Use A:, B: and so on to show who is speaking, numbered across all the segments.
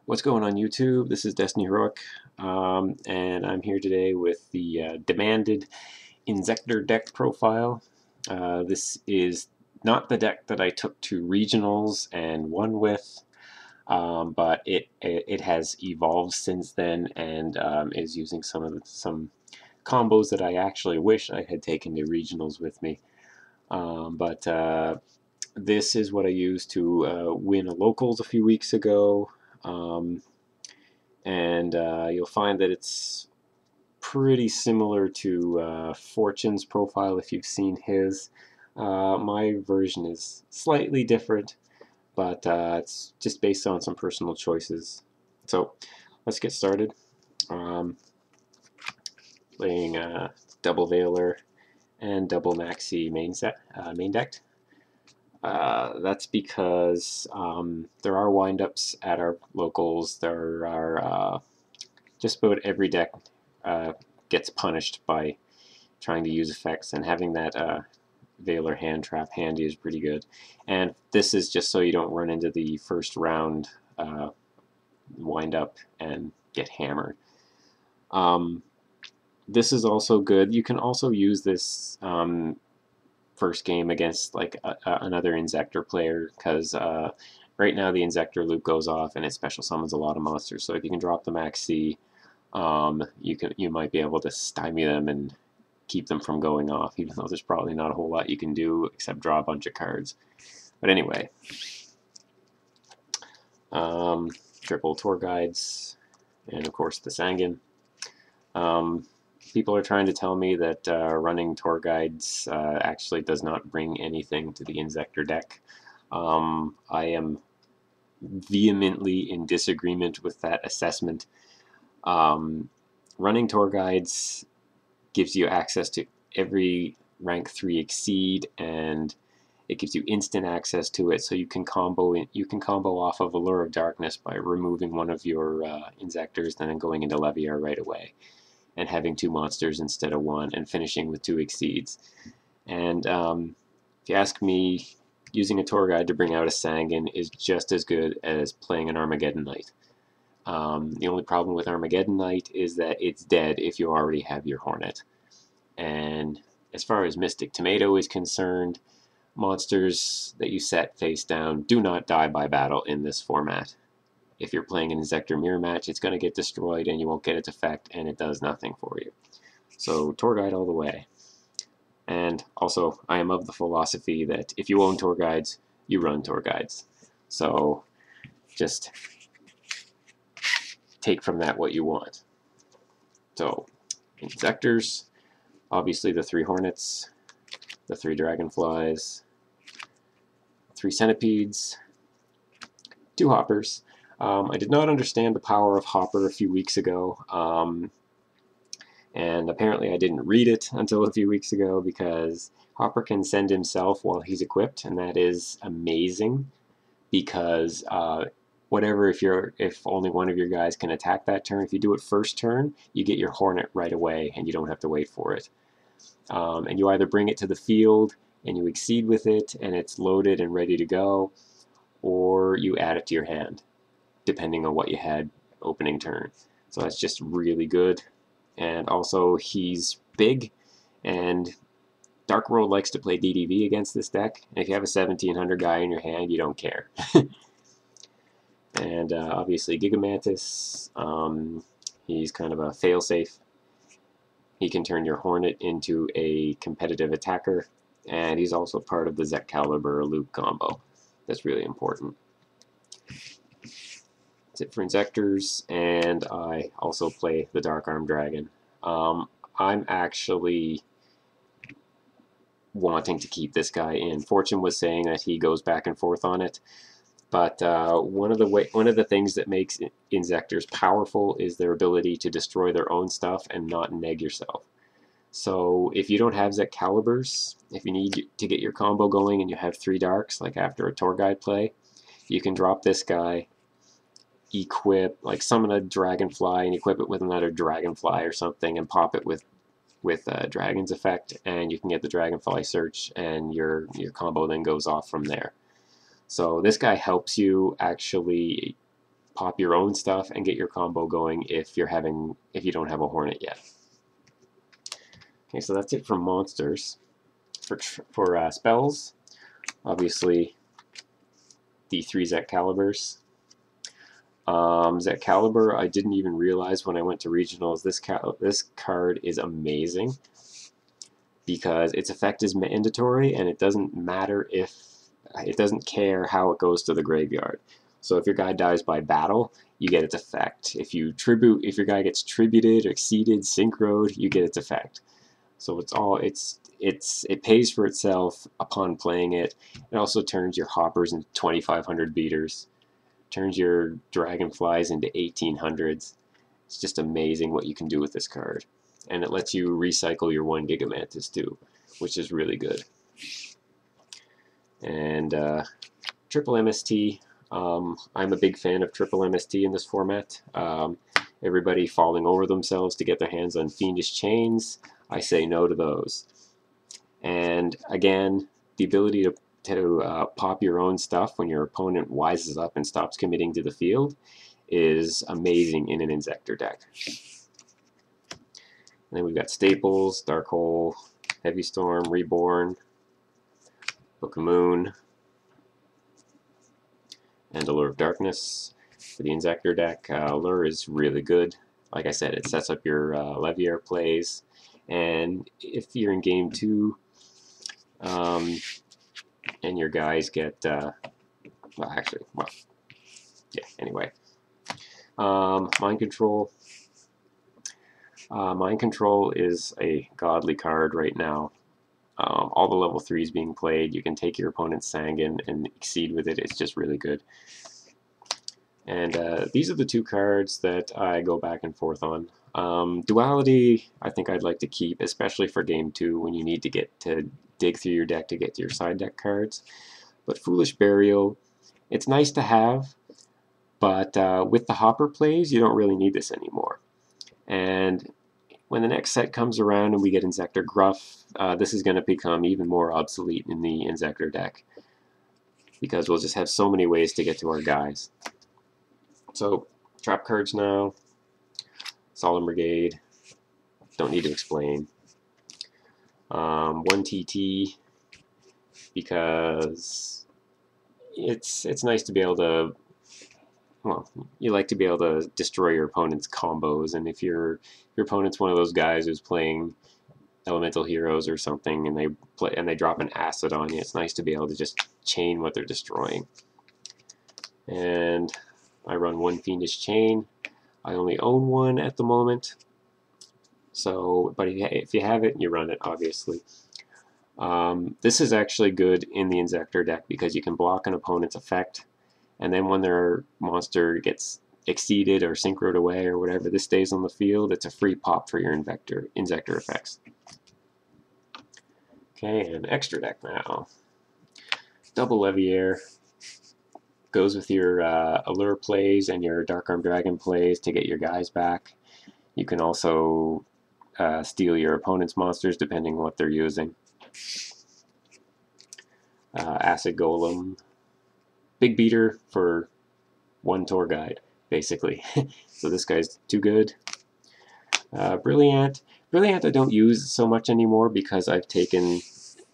A: What's going on YouTube? This is DestinyHeroic, and I'm here today with the demanded Inzektor deck profile. This is not the deck that I took to regionals and won with, but it has evolved since then and is using some combos that I actually wish I had taken to regionals with me. But this is what I used to win a locals a few weeks ago. And you'll find that it's pretty similar to Fortune's profile if you've seen his. My version is slightly different, but it's just based on some personal choices. So let's get started. Um, Playing double Veiler and double Maxi main deck. That's because there are windups at our locals. There are just about every deck gets punished by trying to use effects, and having that Veiler hand trap handy is pretty good. And this is just so you don't run into the first round wind up and get hammered. This is also good. You can also use this first game against like another Inzektor player, because right now the Inzektor loop goes off and it special summons a lot of monsters. So if you can drop the Max C, you might be able to stymie them and keep them from going off, even though there's probably not a whole lot you can do except draw a bunch of cards. But anyway, triple tour guides, and of course the Sangan. People are trying to tell me that running tour guides actually does not bring anything to the Inzektor deck. I am vehemently in disagreement with that assessment. Running tour guides gives you access to every rank 3 exceed, and it gives you instant access to it, so you can combo off of Allure of Darkness by removing one of your Inzektors, then going into Leviar right away, and having 2 monsters instead of 1, and finishing with 2 exceeds. And if you ask me, using a tour guide to bring out a Sangan is just as good as playing an Armageddon Knight. The only problem with Armageddon Knight is that it's dead if you already have your Hornet. And as far as Mystic Tomato is concerned, monsters that you set face down do not die by battle in this format. If you're playing an Inzektor mirror match, it's going to get destroyed and you won't get its effect, and it does nothing for you. So tour guide all the way. And also, I am of the philosophy that if you own tour guides, you run tour guides. So just take from that what you want. So, Inzektors, obviously the 3 Hornets, the 3 Dragonflies, 3 Centipedes, 2 Hoppers. I did not understand the power of Hopper a few weeks ago, and apparently I didn't read it until a few weeks ago, because Hopper can send himself while he's equipped, and that is amazing, because if only one of your guys can attack that turn, if you do it first turn, you get your Hornet right away and you don't have to wait for it. And you either bring it to the field and you exceed with it and it's loaded and ready to go, or you add it to your hand, depending on what you had opening turn. So that's just really good. And also, he's big, and Dark World likes to play DDV against this deck. And if you have a 1700 guy in your hand, you don't care. And obviously Gigamantis, he's kind of a failsafe. He can turn your Hornet into a competitive attacker, and he's also part of the Zek-Caliber loop combo. That's really important. That's it for Inzektors, and I also play the Dark Arm Dragon. I'm actually wanting to keep this guy in. Fortune was saying that he goes back and forth on it. But one of the things that makes Inzektors powerful is their ability to destroy their own stuff and not neg yourself. So if you don't have Zek-Calibers, if you need to get your combo going and you have 3 darks, like after a tour guide play, you can drop this guy, summon a dragonfly and equip it with another dragonfly or something, and pop it with Dragon's effect, and you can get the dragonfly search, and your combo then goes off from there. So this guy helps you actually pop your own stuff and get your combo going if you don't have a Hornet yet. Okay, so that's it for monsters. For spells, obviously the 3 Zecaliburs. Zecalibur, I didn't even realize when I went to regionals. This card is amazing because its effect is mandatory, and it doesn't matter if it doesn't care how it goes to the graveyard. So if your guy dies by battle, you get its effect. If your guy gets tributed, exceeded, synchroed, you get its effect. So it pays for itself upon playing it. It also turns your hoppers into 2500 beaters, turns your dragonflies into 1800s. It's just amazing what you can do with this card. And it lets you recycle your 1 Gigamantis too, which is really good. And triple MST. I'm a big fan of triple MST in this format. Everybody falling over themselves to get their hands on Fiendish Chains. I say no to those. And again, the ability to pop your own stuff when your opponent wises up and stops committing to the field is amazing in an Inzektor deck. And then we've got Staples, Dark Hole, Heavy Storm, Reborn, Book of Moon, and Allure of Darkness. For the Inzektor deck, Allure is really good. Like I said, it sets up your Leviair plays, and if you're in game 2 and your guys get, anyway. Mind Control. Mind Control is a godly card right now. All the level 3s being played, you can take your opponent's Sangan and exceed with it. It's just really good. And these are the 2 cards that I go back and forth on. Duality, I think I'd like to keep, especially for game 2 when you need to dig through your deck to get to your side deck cards. But Foolish Burial, it's nice to have, but with the hopper plays, you don't really need this anymore. And when the next set comes around and we get Inzektor Gruff, this is going to become even more obsolete in the Inzektor deck because we'll just have so many ways to get to our guys. So, trap cards now. Solemn Brigade, don't need to explain. 1 TT, because it's nice to be able to, well, you like to be able to destroy your opponent's combos, and if your opponent's one of those guys who's playing Elemental Heroes or something, and they drop an acid on you, it's nice to be able to just chain what they're destroying. And I run 1 Fiendish Chain. I only own 1 at the moment, so but if you have it, you run it, obviously. This is actually good in the Inzektor deck because you can block an opponent's effect, and then when their monster gets exceeded or synchroed away or whatever, this stays on the field. It's a free pop for your Inzektor effects. Okay, and extra deck now. Double Leviair. Goes with your Allure plays and your Dark Arm Dragon plays to get your guys back. You can also steal your opponent's monsters depending on what they're using. Acid Golem. Big beater for 1 tour guide, basically. So this guy's too good. Brilliant. Brilliant I don't use so much anymore because I've taken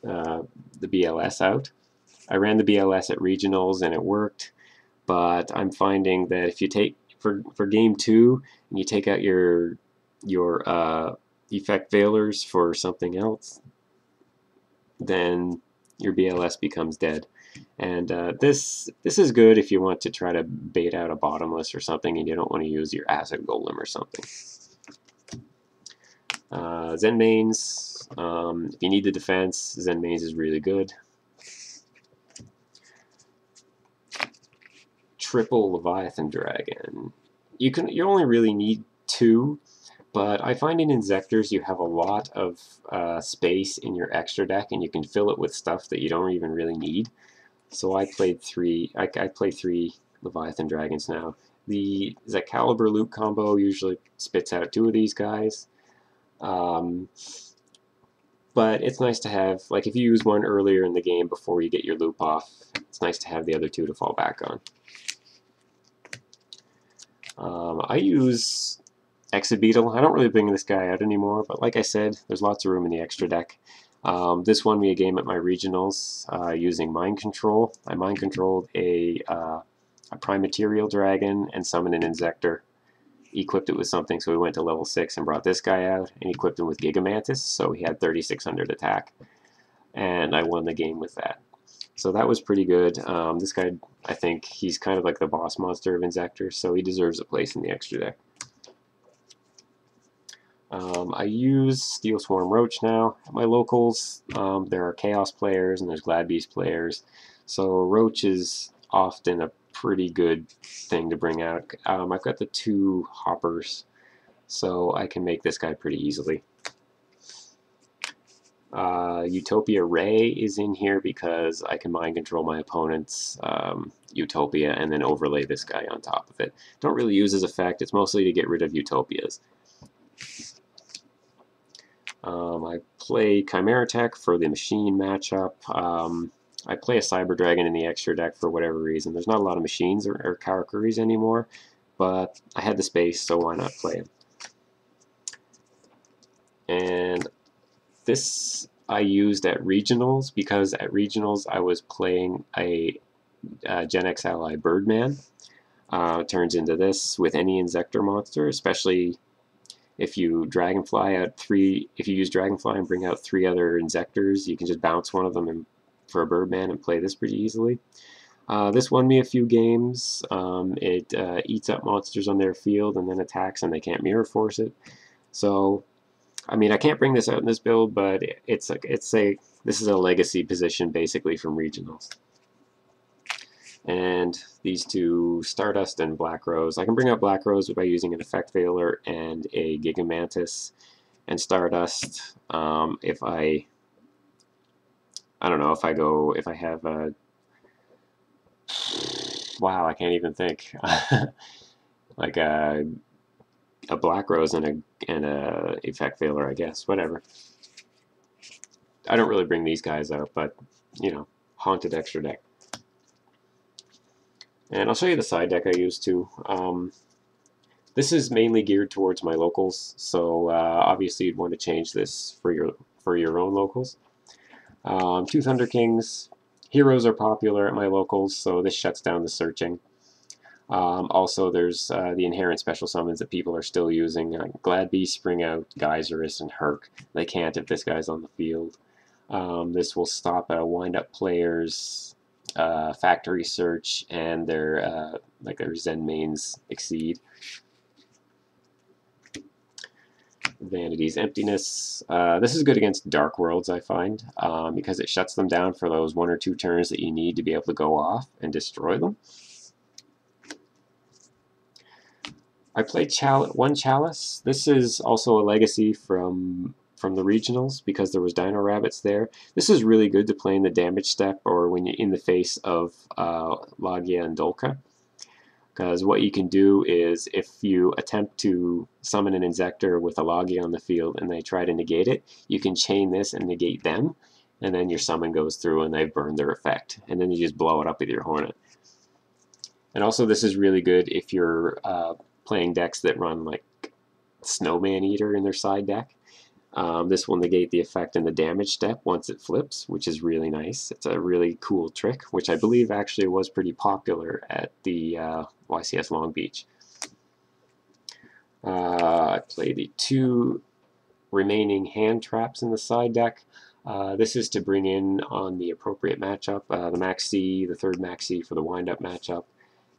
A: the BLS out. I ran the BLS at regionals and it worked, but I'm finding that if you take for game 2 and you take out your effect veilers for something else, then your BLS becomes dead. And this is good if you want to try to bait out a bottomless or something and you don't want to use your Acid Golem or something. Zen Mains, if you need the defense, Zen Mains is really good. Triple Leviathan Dragon. You only really need 2, but I find in Inzektors you have a lot of space in your extra deck, and you can fill it with stuff that you don't even really need. So I played 3. I play 3 Leviathan Dragons now. The Zecalibur loop combo usually spits out 2 of these guys. But it's nice to have, like if you use 1 earlier in the game before you get your loop off, it's nice to have the other 2 to fall back on. I use Exabeetle. I don't really bring this guy out anymore, but like I said, there's lots of room in the extra deck. This won me a game at my regionals using Mind Control. I Mind Controlled a Prime Material Dragon and summoned an Inzektor. Equipped it with something, so we went to level 6 and brought this guy out, and equipped him with Gigamantis, so he had 3600 attack. And I won the game with that. So that was pretty good. This guy, I think, he's kind of like the boss monster of Inzektor, so he deserves a place in the extra deck. I use Steel Swarm Roach now. At my locals, there are Chaos players and there's Glad Beast players, so Roach is often a pretty good thing to bring out. I've got the 2 hoppers, so I can make this guy pretty easily. Utopia Ray is in here because I can mind control my opponent's Utopia and then overlay this guy on top of it. Don't really use his effect, it's mostly to get rid of Utopias. I play Chimera Tech for the machine matchup. I play a Cyber Dragon in the extra deck for whatever reason. There's not a lot of machines or Karakuris anymore, but I had the space, so why not play him? And this I used at regionals because at regionals I was playing a Gen X Ally Birdman. Turns into this with any Inzektor monster, especially if you Dragonfly out if you use Dragonfly and bring out 3 other Inzektors, you can just bounce one of them for a Birdman and play this pretty easily. This won me a few games. It eats up monsters on their field and then attacks, and they can't mirror force it. So, I mean, I can't bring this out in this build, but this is a legacy position basically from regionals. And these 2, Stardust and Black Rose. I can bring out Black Rose by using an Effect Veiler and a Gigamantis, and Stardust if I don't know, if I have a, wow, I can't even think, like a Black Rose and a Effect Veiler, I guess, whatever. I don't really bring these guys out, but, you know, haunted extra deck. And I'll show you the side deck I use too. This is mainly geared towards my locals, so obviously you'd want to change this for your own locals. 2 Thunder Kings. Heroes are popular at my locals, so this shuts down the searching. Also, there's the inherent special summons that people are still using. Glad Beast, Spring Out, Geyserus, and Herc. They can't if this guy's on the field. This will stop wind-up players' factory search and their Zen mains exceed. Vanity's Emptiness. This is good against Dark Worlds, I find, because it shuts them down for those 1 or 2 turns that you need to be able to go off and destroy them. I played 1 Chalice. This is also a legacy from the regionals because there was Dino Rabbits there. This is really good to play in the damage step or when you're in the face of Lagia and Dolka. Because what you can do is if you attempt to summon an Inzektor with a Lagia on the field and they try to negate it, you can chain this and negate them, and then your summon goes through and they've burned their effect. And then you just blow it up with your Hornet. And also this is really good if you're playing decks that run like Snowman Eater in their side deck. This will negate the effect in the damage step once it flips, which is really nice. It's a really cool trick, which I believe actually was pretty popular at the YCS Long Beach. I play the 2 remaining hand traps in the side deck. This is to bring in on the appropriate matchup, the Max C, the 3rd Max C for the wind-up matchup,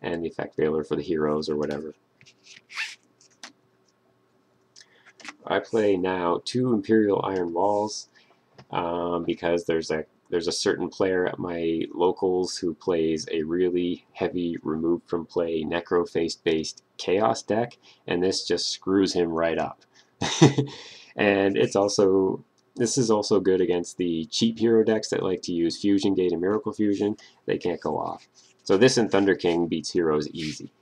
A: and the Effect Veiler for the heroes or whatever. I play now 2 Imperial Iron Walls because there's a certain player at my locals who plays a really heavy removed from play Necroface based Chaos deck, and this just screws him right up. And this is also good against the cheap hero decks that like to use Fusion Gate and Miracle Fusion. They can't go off. So this and Thunder King beats heroes easy.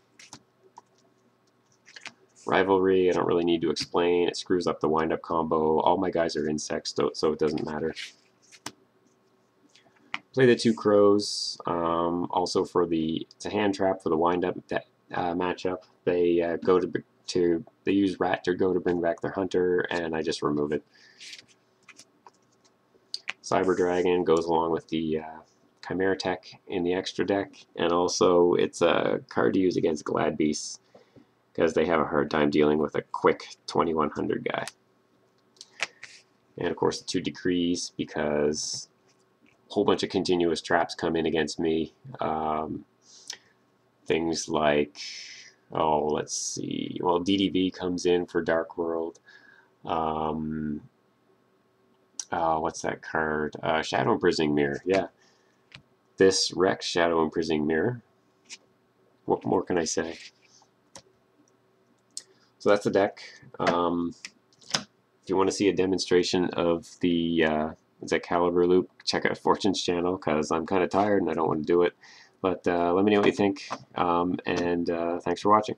A: Rivalry, I don't really need to explain. It screws up the wind-up combo. All my guys are insects, so it doesn't matter. Play the 2 Crows. Also it's a hand trap for the wind-up matchup. They go to they use rat to go to bring back their hunter, and I just remove it. Cyber Dragon goes along with the Chimera Tech in the extra deck, and also it's a card to use against Glad Beasts because they have a hard time dealing with a quick 2100 guy. And of course the 2 Decrees, because a whole bunch of continuous traps come in against me. Things like, oh, let's see, well, DDV comes in for Dark World. What's that card? Shadow Imprisoning Mirror, yeah. This wrecks Shadow Imprisoning Mirror. What more can I say? So that's the deck. If you want to see a demonstration of the Excalibur loop, check out Fortune's channel, because I'm kind of tired and I don't want to do it. But let me know what you think, and thanks for watching.